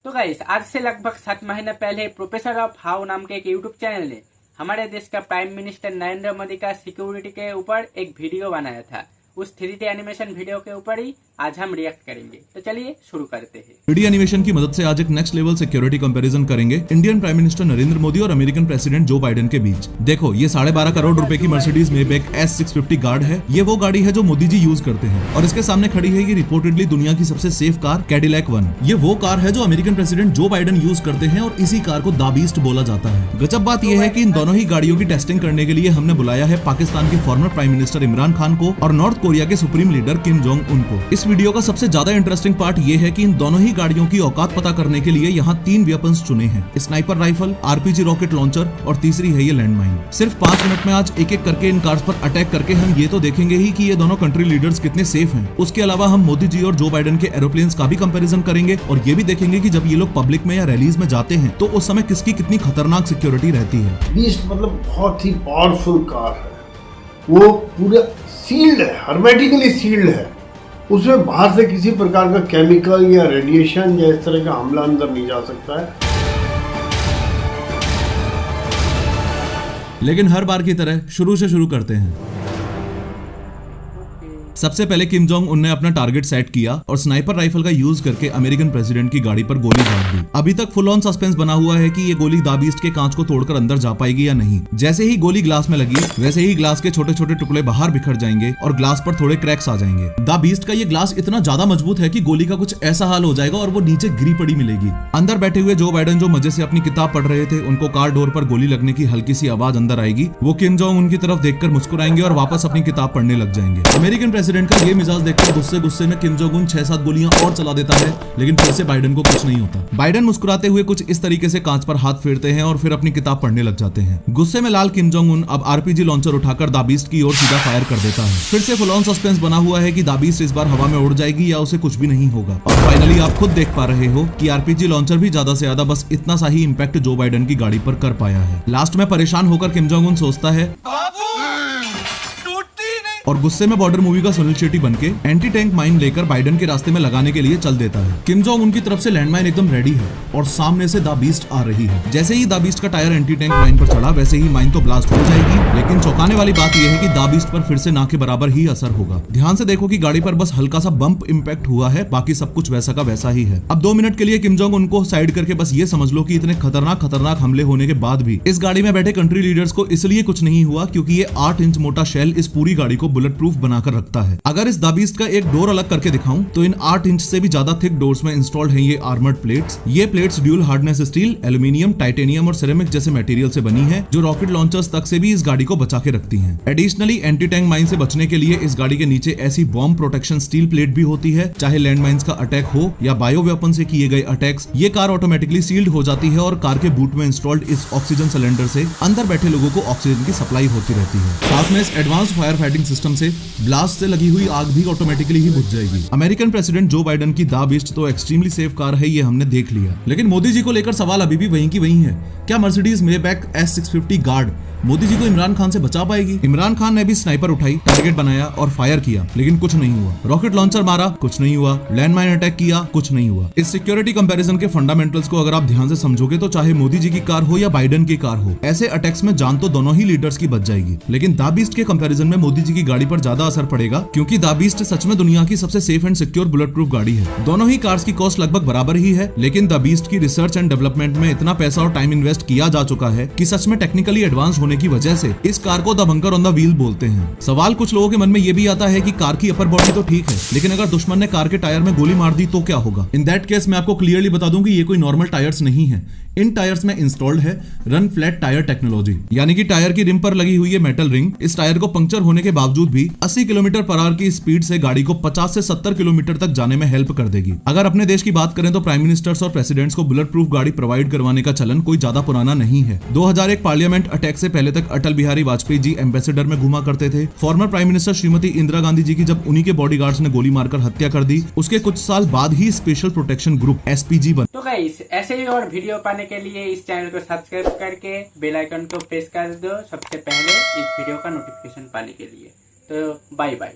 तो गाइस आज से लगभग 7 महीने पहले प्रोफेसर ऑफ हाउ नाम के एक यूट्यूब चैनल ने हमारे देश का प्राइम मिनिस्टर नरेंद्र मोदी का सिक्योरिटी के ऊपर एक वीडियो बनाया था। उस 3D एनिमेशन वीडियो के ऊपर ही आज हम रिएक्ट करेंगे। तो चलिए शुरू करते हैं। 3D एनिमेशन की मदद से आज एक नेक्स्ट लेवल सिक्योरिटी कंपैरिजन करेंगे Indian prime minister Narendra Modi और अमेरिकन प्रेसिडेंट जो बाइडेन के बीच। देखो, ये 12.5 करोड़ रुपए की मर्सिडीज मेबैक S650 गार्ड है। ये वो गाड़ी है जो मोदी जी यूज करते हैं और इसके सामने खड़ी है ये रिपोर्टेडली दुनिया की सबसे सेफ कार कैडिलैक 1। ये वो कार है जो American president Joe Biden use करते हैं और इसी कार को द बीस्ट बोला जाता है। गजब बात यह है कि इन दोनों ही गाड़ियों की टेस्टिंग करने के लिए हमने बुलाया है पाकिस्तान के farmer prime minister Imran Khan को और नॉर्थ कोरिया के supreme leader Kim Jong Un को। इस वीडियो का सबसे ज्यादा इंटरेस्टिंग पार्ट ये है कि इन दोनों ही गाड़ियों की औकात पता करने के लिए यहाँ 3 वेपन्स चुने हैं, sniper rifle, RPG rocket launcher और तीसरी है ये लैंडमाइन। सिर्फ 5 मिनट में आज एक एक करके इन कार्स पर अटैक करके हम ये तो देखेंगे ही कि ये दोनों कंट्री लीडर्स कितने सेफ हैं। उसके अलावा हम मोदी जी और जो बाइडेन के एरोप्लेन्स का भी कंपैरिजन करेंगे और ये भी देखेंगे कि जब ये लोग पब्लिक में या रैलीज में जाते हैं तो उस समय किसकी कितनी खतरनाक सिक्योरिटी रहती है। बीस्ट मतलब बहुत ही पावरफुल कार है, वो पूरा सील्ड है, हर्मेटिकली सील्ड है। उसमें बाहर से किसी प्रकार का केमिकल या रेडिएशन या इस तरह का हमला अंदर नहीं जा सकता है। लेकिन हर बार की तरह शुरू से शुरू करते हैं। सबसे पहले किम जोंग उन ने अपना टारगेट सेट किया और स्नाइपर राइफल का यूज करके अमेरिकन प्रेसिडेंट की गाड़ी पर गोली दाग दी। अभी तक फुल ऑन सस्पेंस बना हुआ है कि ये गोली द बीस्ट के कांच को तोड़कर अंदर जा पाएगी या नहीं। जैसे ही गोली ग्लास में लगी वैसे ही ग्लास के छोटे छोटे टुकड़े बाहर बिखर जाएंगे और ग्लास पर थोड़े क्रैक्स आ जाएंगे। द बीस्ट का ये ग्लास इतना ज्यादा मजबूत है कि गोली का कुछ ऐसा हाल हो जाएगा और वो नीचे गिरी पड़ी मिलेगी। अंदर बैठे हुए जो बाइडेन जो मजे से अपनी किताब पढ़ रहे थे, उनको कार डोर पर गोली लगने की हल्की सी आवाज अंदर आएगी। वो किम जोंग उनकी तरफ देखकर मुस्कुराएंगे और वापस अपनी किताब पढ़ने लग जाएंगे। अमेरिकन प्रेसिडेंट का ये मिजाज देखकर गुस्से में किम जोंग उन 6-7 गोलियां और चला देता है, लेकिन फिर से बाइडेन को कुछ नहीं होता। बाइडेन मुस्कुराते हुए कुछ इस तरीके से कांच पर हाथ फेरते हैं और फिर अपनी किताब पढ़ने लग जाते हैं। गुस्से में लाल किम जोंग उन अब RPG लॉन्चर उठाकर द बीस्ट की ओर सीधा फायर कर देता है। फिर से फुल ऑन सस्पेंस बना हुआ है कि द बीस्ट इस बार हवा में उड़ जाएगी या उसे कुछ भी नहीं होगा। और फाइनली आप खुद देख पा रहे हो कि RPG लॉन्चर भी ज्यादा से ज्यादा बस इतना सा ही इंपैक्ट जो बाइडेन की गाड़ी पर कर पाया है। लास्ट में परेशान होकर किम जोंग उन सोचता है और गुस्से में बॉर्डर मूवी का सुनील शेट्टी बनके एंटी टैंक माइन लेकर बाइडेन के रास्ते में लगाने के लिए चल देता है। किम जोंग उनकी तरफ से लैंडमाइन एकदम रेडी है और सामने से द बीस्ट आ रही है। जैसे ही द बीस्ट का टायर एंटी टैंक माइन पर चढ़ा वैसे ही माइन तो ब्लास्ट हो जाएगी, लेकिन चौंकाने वाली बात यह है कि द बीस्ट पर फिर से ना के बराबर ही असर होगा। ध्यान से देखो कि गाड़ी पर बस हल्का सा बम्प इम्पैक्ट हुआ है, बाकी सब कुछ वैसा का वैसा ही है। अब 2 मिनट के लिए किम जोंग उनको साइड करके बस ये समझ लो कि इतने खतरनाक हमले होने के बाद भी इस गाड़ी में बैठे कंट्री लीडर्स को इसलिए कुछ नहीं हुआ क्योंकि ये 8 इंच मोटा शेल इस पूरी गाड़ी को बुलेट प्रूफ बनाकर रखता है। अगर इस द बीस्ट का एक डोर अलग करके दिखाऊं तो इन 8 इंच से भी ज्यादा थिक डोर्स में इंस्टॉल्ड हैं ये आर्मर्ड प्लेट्स। ये plates dual hardness steel, aluminium, titanium और सिरेमिक जैसे मटेरियल से बनी है जो रॉकेट लॉन्चर्स तक से भी इस गाड़ी को बचा के रखती हैं। एडिशनली एंटी टैंक माइन से बचने के लिए इस गाड़ी के नीचे ऐसी बॉम्ब प्रोटेक्शन स्टील प्लेट भी होती है, चाहे लैंड माइंस का अटैक हो या बायो वेपन से किए गए अटैक्स। ये कार ऑटोमेटिकली सील्ड हो जाती है और कार के बूट में इंस्टॉल्ड इस ऑक्सीजन सिलेंडर से अंदर बैठे लोगों को ऑक्सीजन की सप्लाई होती रहती है। साथ में इस एडवांस फायर फाइटिंग सिस्टम से ब्लास्ट से लगी हुई आग भी ऑटोमेटिकली ही बुझ जाएगी। अमेरिकन प्रेसिडेंट जो बाइडेन की द बीस्ट तो एक्सट्रीमली सेफ कार है, ये हमने देख लिया, लेकिन मोदी जी को लेकर सवाल अभी भी वहीं की वहीं है। क्या Mercedes Maybach S650 guard Modi ji को इमरान खान से बचा पाएगी? इमरान खान ने भी स्नाइपर उठाई, टारगेट बनाया और फायर किया, लेकिन कुछ नहीं हुआ। रॉकेट लॉन्चर मारा, कुछ नहीं हुआ। लैंडमाइन अटैक किया, कुछ नहीं हुआ। इस सिक्योरिटी कंपैरिजन के फंडामेंटल्स को अगर आप ध्यान से समझोगे तो चाहे मोदी जी की कार हो या बाइडेन की कार हो, ऐसे अटैक्स में जान तो दोनों ही लीडर्स की बच जाएगी। लेकिन द बीस्ट के कंपैरिजन में मोदी जी की गाड़ी पर ज्यादा असर पड़ेगा क्योंकि द बीस्ट सच में दुनिया की सबसे safe and secure bullet proof गाड़ी है। दोनों ही कार्स की कॉस्ट लगभग बराबर ही है, लेकिन द बीस्ट की रिसर्च एंड डेवलपमेंट में इतना पैसा और टाइम इन्वेस्ट किया जा चुका है कि सच में टेक्निकली एडवांस होने की वजह से इस कार को the bunker on the wheel बोलते हैं। सवाल कुछ लोगों के मन में ये भी आता है कि कार की अपर बॉडी तो ठीक है, लेकिन अगर दुश्मन ने कार के टायर में गोली मार दी तो क्या होगा? इन दैट केस मैं आपको क्लियरली बता दूं कि ये कोई नॉर्मल टायर्स नहीं है। इन टायर्स में इंस्टॉल्ड है रन फ्लैट टायर टेक्नोलॉजी, यानी कि टायर की रिम पर लगी हुई है मेटल रिंग इस टायर को पंक्चर होने के बावजूद भी 80 किलोमीटर पर आवर की स्पीड से गाड़ी को 50 से 70 किलोमीटर तक जाने में हेल्प कर देगी। अगर अपने देश की बात करें तो प्राइम मिनिस्टर्स और प्रेसिडेंट्स को बुलेट प्रूफ गाड़ी प्रोवाइड करवाने का चलन कोई ज्यादा पुराना नहीं है। 2001 पार्लियामेंट अटैक से पहले तक अटल बिहारी वाजपेयी जी एम्बेसडर में घुमा करते थे। Former prime minister Shrimati Indira Gandhi ji की जब उन्हीं के बॉडीगार्ड्स ने गोली मारकर हत्या कर दी, उसके कुछ साल बाद ही स्पेशल प्रोटेक्शन ग्रुप SPG बना। तो गाइस ऐसे ही और वीडियो पाने के लिए इस चैनल को सब्सक्राइब करके बेल आइकन को प्रेस कर दो सबसे पहले इस वीडियो का नोटिफिकेशन पाने के लिए। तो बाय बाय।